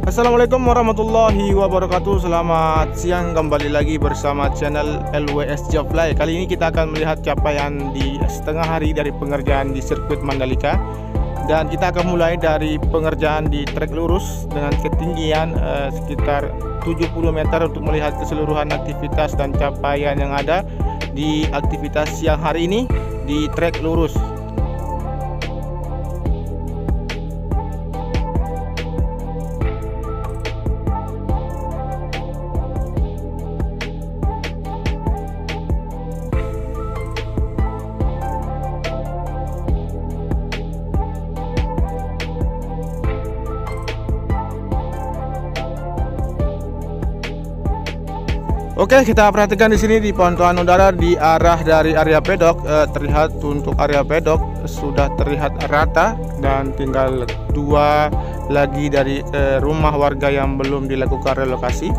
Assalamualaikum warahmatullahi wabarakatuh. Selamat siang, kembali lagi bersama channel LWS Jobfly. Kali ini kita akan melihat capaian di setengah hari dari pengerjaan di sirkuit Mandalika. Dan kita akan mulai dari pengerjaan di trek lurus dengan ketinggian sekitar 70 meter untuk melihat keseluruhan aktivitas dan capaian yang ada di aktivitas siang hari ini di trek lurus. Oke, kita perhatikan di sini di pantauan udara di arah dari area pedok, terlihat untuk area pedok sudah terlihat rata dan tinggal dua lagi dari rumah warga yang belum dilakukan relokasi.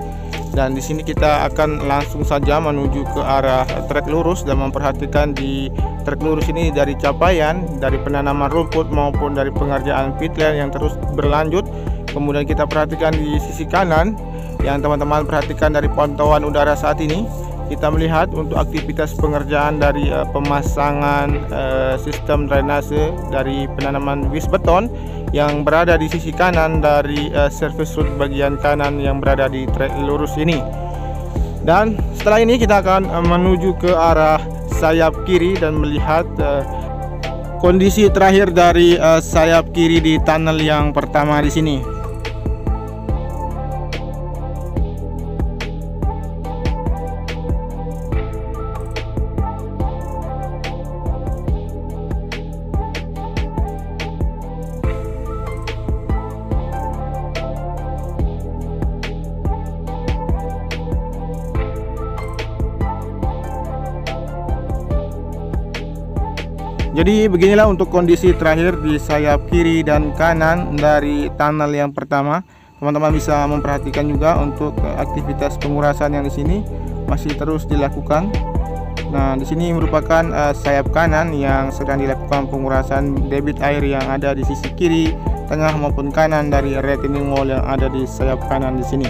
Dan di sini kita akan langsung saja menuju ke arah trek lurus dan memperhatikan di trek lurus ini dari capaian dari penanaman rumput maupun dari pengerjaan pitland yang terus berlanjut. Kemudian kita perhatikan di sisi kanan yang teman-teman perhatikan dari pantauan udara saat ini, kita melihat untuk aktivitas pengerjaan dari pemasangan sistem drainase dari penanaman wis beton yang berada di sisi kanan dari service road bagian kanan yang berada di trek lurus ini. Dan setelah ini kita akan menuju ke arah sayap kiri dan melihat kondisi terakhir dari sayap kiri di tunnel yang pertama di sini. Jadi beginilah untuk kondisi terakhir di sayap kiri dan kanan dari tunnel yang pertama. Teman-teman bisa memperhatikan juga untuk aktivitas pengurasan yang di sini masih terus dilakukan. Nah, di sini merupakan sayap kanan yang sedang dilakukan pengurasan debit air yang ada di sisi kiri, tengah maupun kanan dari retaining wall yang ada di sayap kanan di sini.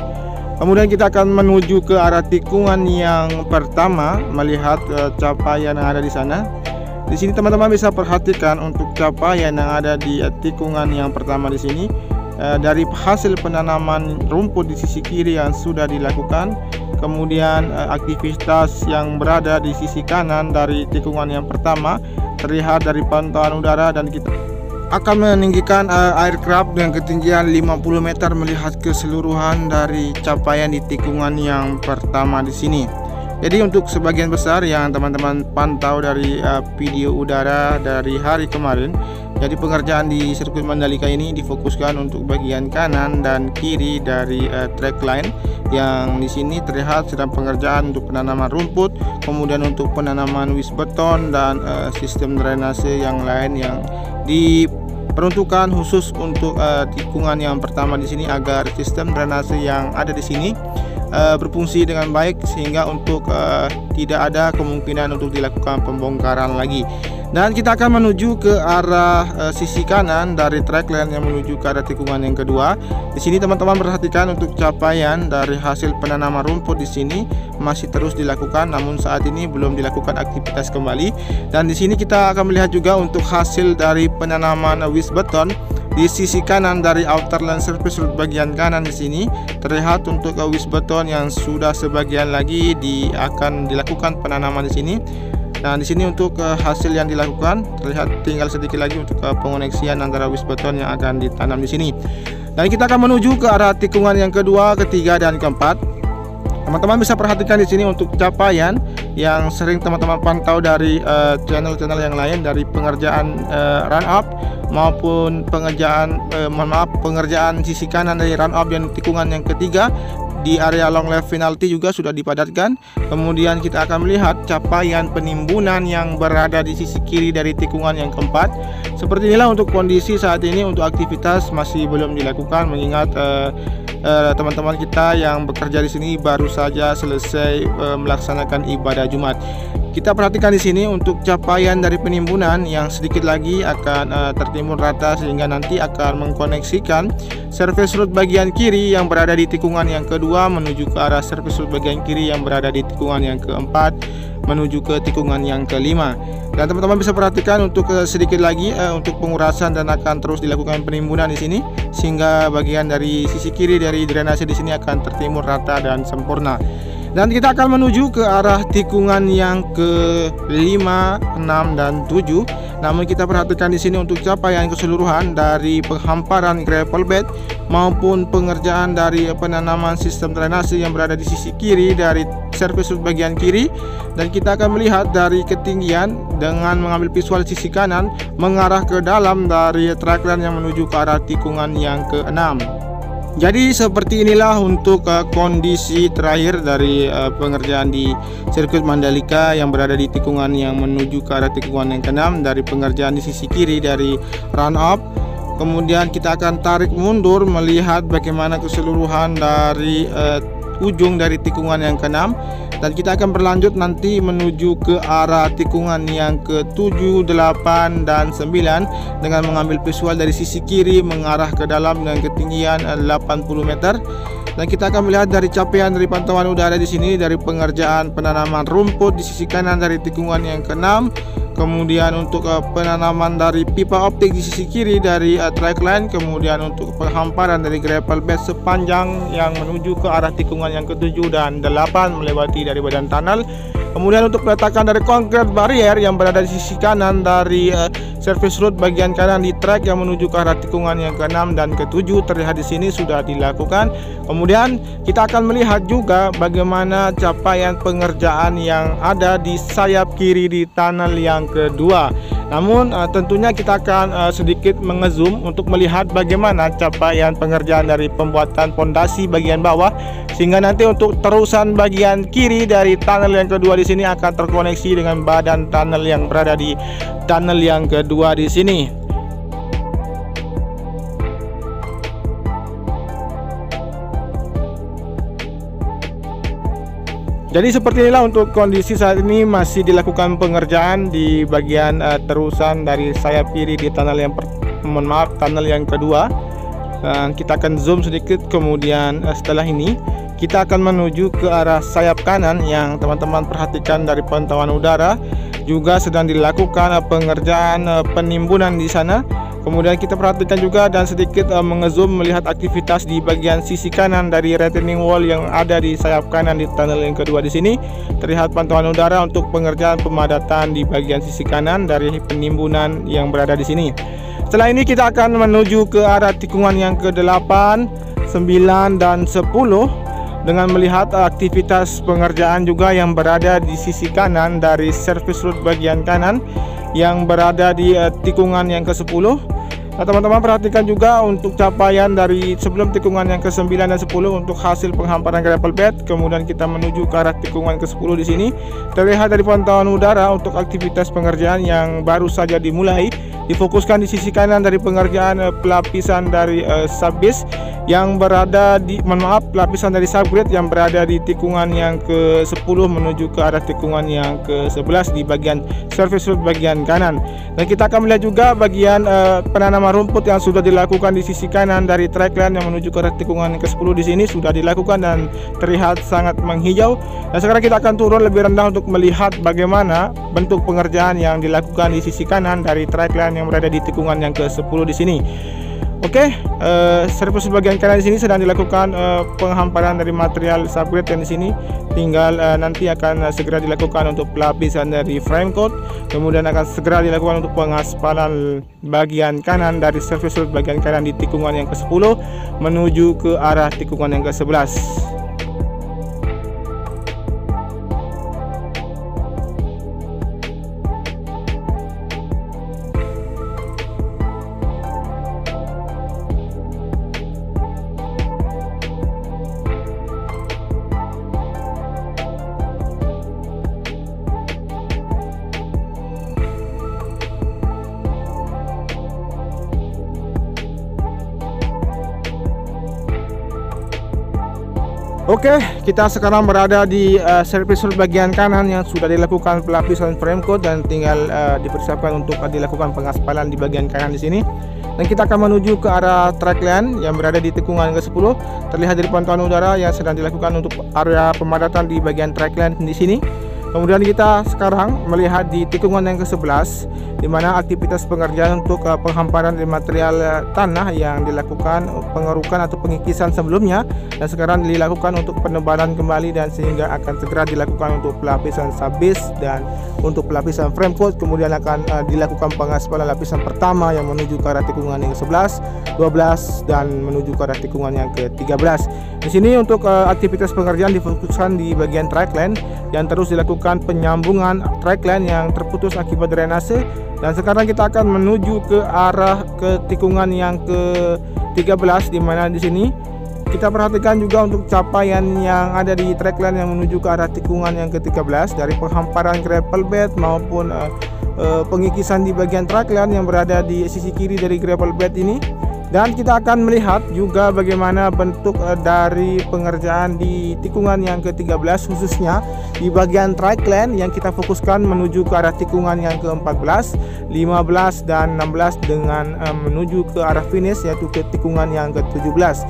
Kemudian kita akan menuju ke arah tikungan yang pertama, melihat capaian yang ada di sana. Di sini teman-teman bisa perhatikan untuk capaian yang ada di tikungan yang pertama di sini, dari hasil penanaman rumput di sisi kiri yang sudah dilakukan, kemudian aktivitas yang berada di sisi kanan dari tikungan yang pertama terlihat dari pantauan udara, dan kita akan meninggikan aircraft dengan ketinggian 50 meter melihat keseluruhan dari capaian di tikungan yang pertama di sini. Jadi untuk sebagian besar yang teman-teman pantau dari video udara dari hari kemarin, jadi pengerjaan di sirkuit Mandalika ini difokuskan untuk bagian kanan dan kiri dari track line yang di sini terlihat sedang pengerjaan untuk penanaman rumput, kemudian untuk penanaman wis beton dan sistem drainase yang lain yang diperuntukkan khusus untuk tikungan yang pertama di sini agar sistem drainase yang ada di sini berfungsi dengan baik sehingga untuk tidak ada kemungkinan untuk dilakukan pembongkaran lagi. Dan kita akan menuju ke arah sisi kanan dari track line yang menuju ke arah tikungan yang kedua. Di sini teman-teman perhatikan untuk capaian dari hasil penanaman rumput di sini masih terus dilakukan, namun saat ini belum dilakukan aktivitas kembali. Dan di sini kita akan melihat juga untuk hasil dari penanaman wis beton di sisi kanan dari outer line surface road bagian kanan di sini terlihat untuk wis beton yang sudah sebagian lagi akan dilakukan penanaman di sini. Nah, di sini untuk hasil yang dilakukan terlihat tinggal sedikit lagi untuk pengoneksian antara wis beton yang akan ditanam di sini. Dan kita akan menuju ke arah tikungan yang kedua, ketiga dan keempat. Teman-teman bisa perhatikan di sini untuk capaian yang sering teman-teman pantau dari channel-channel yang lain, dari pengerjaan run up maupun pengerjaan sisi kanan dari run up dan tikungan yang ketiga. Di area long left penalty juga sudah dipadatkan. Kemudian kita akan melihat capaian penimbunan yang berada di sisi kiri dari tikungan yang keempat. Seperti inilah untuk kondisi saat ini. Untuk aktivitas masih belum dilakukan, mengingat teman-teman kita yang bekerja di sini baru saja selesai melaksanakan ibadah Jumat. Kita perhatikan di sini untuk capaian dari penimbunan yang sedikit lagi akan tertimbun rata, sehingga nanti akan mengkoneksikan surface root bagian kiri yang berada di tikungan yang kedua menuju ke arah surface root bagian kiri yang berada di tikungan yang keempat menuju ke tikungan yang kelima. Dan teman-teman bisa perhatikan untuk sedikit lagi untuk pengurasan, dan akan terus dilakukan penimbunan di sini sehingga bagian dari sisi kiri dari drainase di sini akan tertimbun rata dan sempurna. Dan kita akan menuju ke arah tikungan yang ke-5, 6, dan 7. Namun kita perhatikan di sini untuk capaian keseluruhan dari penghamparan gravel bed maupun pengerjaan dari penanaman sistem drainase yang berada di sisi kiri dari surface root bagian kiri. Dan kita akan melihat dari ketinggian dengan mengambil visual sisi kanan mengarah ke dalam dari trackline yang menuju ke arah tikungan yang ke-6. Jadi seperti inilah untuk kondisi terakhir dari pengerjaan di sirkuit Mandalika yang berada di tikungan yang menuju ke arah tikungan yang ke-6 dari pengerjaan di sisi kiri dari run up. Kemudian kita akan tarik mundur melihat bagaimana keseluruhan dari ujung dari tikungan yang ke-6, dan kita akan berlanjut nanti menuju ke arah tikungan yang ke-7, 8, dan 9 dengan mengambil visual dari sisi kiri mengarah ke dalam dengan ketinggian 80 meter. Dan kita akan melihat dari capaian dari pantauan udara di sini dari pengerjaan penanaman rumput di sisi kanan dari tikungan yang ke-6. Kemudian untuk penanaman dari pipa optik di sisi kiri dari trackline, kemudian untuk penghamparan dari gravel bed sepanjang yang menuju ke arah tikungan yang ke-7 dan 8 melewati dari badan tunnel. Kemudian untuk peletakan dari concrete barrier yang berada di sisi kanan dari surface root bagian kanan di track yang menuju ke arah tikungan yang ke-6 dan ke-7 terlihat di sini sudah dilakukan. Kemudian kita akan melihat juga bagaimana capaian pengerjaan yang ada di sayap kiri di tunnel yang kedua. Namun tentunya kita akan sedikit mengezoom untuk melihat bagaimana capaian pengerjaan dari pembuatan pondasi bagian bawah, sehingga nanti untuk terusan bagian kiri dari tunnel yang kedua di sini akan terkoneksi dengan badan tunnel yang berada di tunnel yang kedua di sini. Jadi seperti inilah untuk kondisi saat ini masih dilakukan pengerjaan di bagian terusan dari sayap kiri di tunnel yang tunnel yang kedua. Dan kita akan zoom sedikit, kemudian setelah ini kita akan menuju ke arah sayap kanan yang teman-teman perhatikan dari pantauan udara juga sedang dilakukan pengerjaan penimbunan di sana. Kemudian kita perhatikan juga dan sedikit mengezoom melihat aktivitas di bagian sisi kanan dari retaining wall yang ada di sayap kanan di tunnel yang kedua di sini. Terlihat pantauan udara untuk pengerjaan pemadatan di bagian sisi kanan dari penimbunan yang berada di sini. Setelah ini kita akan menuju ke arah tikungan yang ke-8, 9, dan 10 dengan melihat aktivitas pengerjaan juga yang berada di sisi kanan dari surface root bagian kanan yang berada di tikungan yang ke-10. Nah, teman-teman perhatikan juga untuk capaian dari sebelum tikungan yang ke-9 dan 10 untuk hasil penghamparan gravel bed. Kemudian kita menuju ke arah tikungan ke-10 di sini. Terlihat dari pantauan udara untuk aktivitas pengerjaan yang baru saja dimulai. Difokuskan di sisi kanan dari pengerjaan pelapisan dari subbase yang berada di pelapisan dari subgrade yang berada di tikungan yang ke-10 menuju ke arah tikungan yang ke-11 di bagian surface root bagian kanan. Dan kita akan melihat juga bagian penanaman rumput yang sudah dilakukan di sisi kanan dari trackline yang menuju ke arah tikungan yang ke-10 di sini sudah dilakukan dan terlihat sangat menghijau. Dan sekarang kita akan turun lebih rendah untuk melihat bagaimana bentuk pengerjaan yang dilakukan di sisi kanan dari trackline yang berada di tikungan yang ke-10 di sini. Oke, surface bagian kanan di sini sedang dilakukan penghamparan dari material subgrade yang di sini tinggal nanti akan segera dilakukan untuk pelapisan dari frame coat. Kemudian akan segera dilakukan untuk pengaspalan bagian kanan dari surface root bagian kanan di tikungan yang ke-10 menuju ke arah tikungan yang ke-11. Oke, kita sekarang berada di service bagian kanan yang sudah dilakukan pelapisan frame coat dan tinggal dipersiapkan untuk dilakukan pengaspalan di bagian kanan di sini. Dan kita akan menuju ke arah track line yang berada di tikungan ke-10. Terlihat dari pantauan udara yang sedang dilakukan untuk area pemadatan di bagian track line di sini. Kemudian kita sekarang melihat di tikungan yang ke-11, di mana aktivitas pengerjaan untuk penghamparan dari material tanah yang dilakukan pengerukan atau pengikisan sebelumnya, dan sekarang dilakukan untuk penebalan kembali, dan sehingga akan segera dilakukan untuk pelapisan subbase dan untuk pelapisan frame coat. Kemudian akan dilakukan pengaspalan lapisan pertama yang menuju ke arah tikungan yang ke-11, 12 dan menuju ke arah tikungan yang ke-13. Di sini untuk aktivitas pengerjaan difokuskan di bagian track line yang terus dilakukan penyambungan track line yang terputus akibat drainase, dan sekarang kita akan menuju ke arah ke tikungan yang ke-13, di mana di sini kita perhatikan juga untuk capaian yang ada di track line yang menuju ke arah tikungan yang ke-13 dari penghamparan gravel bed maupun pengikisan di bagian track line yang berada di sisi kiri dari gravel bed ini. Dan kita akan melihat juga bagaimana bentuk dari pengerjaan di tikungan yang ke-13, khususnya di bagian track line yang kita fokuskan menuju ke arah tikungan yang ke-14, 15 dan 16 dengan menuju ke arah finish yaitu ke tikungan yang ke-17.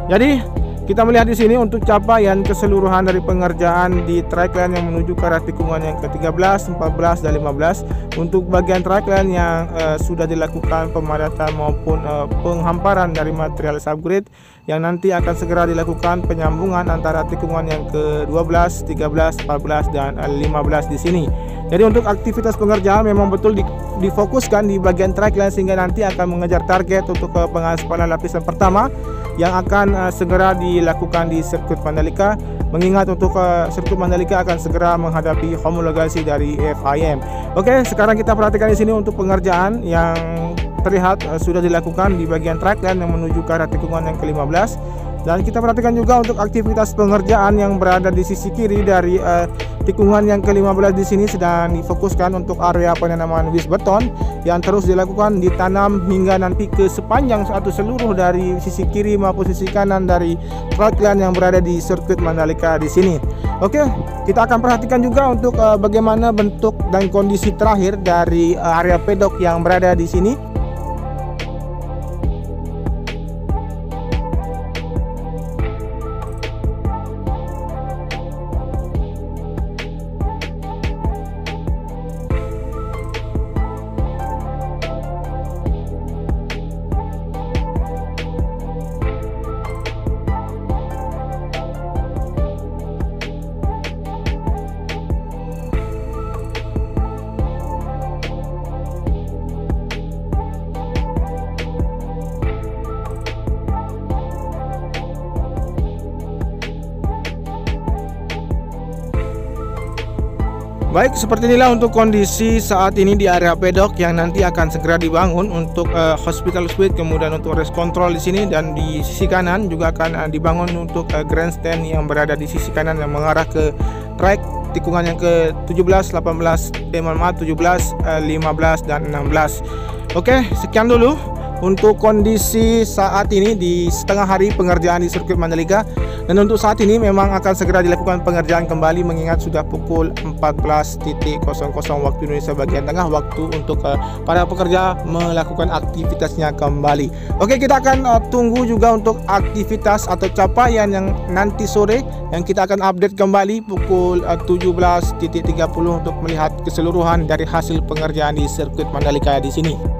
Jadi kita melihat di sini untuk capaian keseluruhan dari pengerjaan di track line yang menuju ke arah tikungan yang ke-13, 14 dan 15. Untuk bagian track line yang sudah dilakukan pemadatan maupun penghamparan dari material subgrade yang nanti akan segera dilakukan penyambungan antara tikungan yang ke-12, 13, 14 dan 15 di sini. Jadi untuk aktivitas pengerjaan memang betul difokuskan di bagian track line sehingga nanti akan mengejar target untuk pengaspalan lapisan pertama yang akan segera dilakukan di sirkuit Mandalika, mengingat untuk sirkuit Mandalika akan segera menghadapi homologasi dari FIM. Oke, sekarang kita perhatikan di sini untuk pengerjaan yang terlihat sudah dilakukan di bagian track line yang menuju ke arah tikungan yang ke-15. Dan kita perhatikan juga untuk aktivitas pengerjaan yang berada di sisi kiri dari tikungan yang ke-15 di sini sedang difokuskan untuk area penanaman wis beton yang terus dilakukan ditanam hingga nanti ke sepanjang atau seluruh dari sisi kiri maupun sisi kanan dari track line yang berada di sirkuit Mandalika di sini. Oke, kita akan perhatikan juga untuk bagaimana bentuk dan kondisi terakhir dari area pedok yang berada di sini. Baik, seperti inilah untuk kondisi saat ini di area pedok yang nanti akan segera dibangun untuk hospital suite, kemudian untuk race control di sini, dan di sisi kanan juga akan dibangun untuk grandstand yang berada di sisi kanan yang mengarah ke track tikungan yang ke-17, 18, 17, 15 dan 16. Oke, sekian dulu untuk kondisi saat ini di setengah hari pengerjaan di sirkuit Mandalika. Dan untuk saat ini memang akan segera dilakukan pengerjaan kembali, mengingat sudah pukul 14.00 waktu Indonesia bagian tengah, waktu untuk para pekerja melakukan aktivitasnya kembali. Oke, kita akan tunggu juga untuk aktivitas atau capaian yang nanti sore yang kita akan update kembali pukul 17.30 untuk melihat keseluruhan dari hasil pengerjaan di sirkuit Mandalika di sini.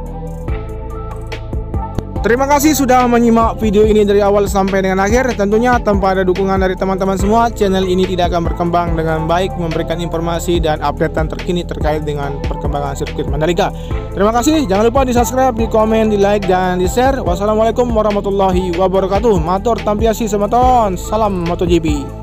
Terima kasih sudah menyimak video ini dari awal sampai dengan akhir. Tentunya tanpa ada dukungan dari teman-teman semua, channel ini tidak akan berkembang dengan baik, memberikan informasi dan updatean terkini terkait dengan perkembangan sirkuit Mandalika. Terima kasih, jangan lupa di subscribe, di komen, di like, dan di share. Wassalamualaikum warahmatullahi wabarakatuh. Matur tampiasi semeton, salam MotoGP.